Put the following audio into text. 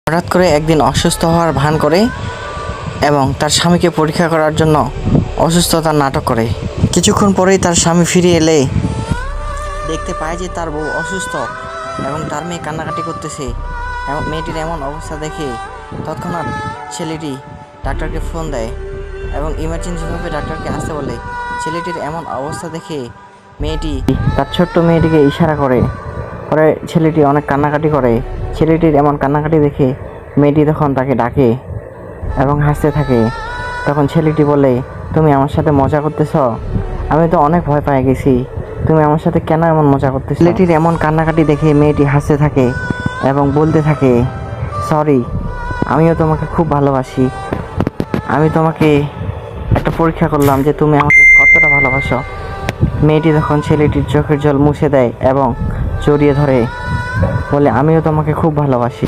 হঠাৎ করে একদিন অসুস্থ হওয়ার ভান করে এবং তার স্বামীকে পরীক্ষা করার জন্য অসুস্থতার নাটক করে। কিছুক্ষণ পরেই তার স্বামী ফিরে এলে দেখতে পায় যে তার বউ অসুস্থ এবং তার মেয়ে কান্নাকাটি করতেছে এবং মেয়েটির এমন অবস্থা দেখে তৎক্ষণাৎ ছেলেটি ডাক্তারকে ফোন দেয় এবং ইমার্জেন্সিভাবে ডাক্তারকে আসতে বলে। ছেলেটির এমন অবস্থা দেখে মেয়েটি তার ছোট্ট মেয়েটিকে ইশারা করে পরে ছেলেটি অনেক কান্নাকাটি করে। ছেলেটির এমন কান্নাকাটি দেখে মেয়েটি তখন তাকে ডাকে এবং হাসতে থাকে। তখন ছেলেটি বলে, তুমি আমার সাথে মজা করতেছ? আমি তো অনেক ভয় পেয়ে গেছি, তুমি আমার সাথে কেন এমন মজা করতেছ? ছেলেটির এমন কান্নাকাটি দেখে মেয়েটি হাসতে থাকে এবং বলতে থাকে, সরি, আমিও তোমাকে খুব ভালোবাসি। আমি তোমাকে একটা পরীক্ষা করলাম যে তুমি আমাকে কতটা ভালোবাসো। মেয়েটি তখন ছেলেটির চোখের জল মুছে দেয় এবং জড়িয়ে ধরে বলে, আমিও তোমাকে খুব ভালোবাসি।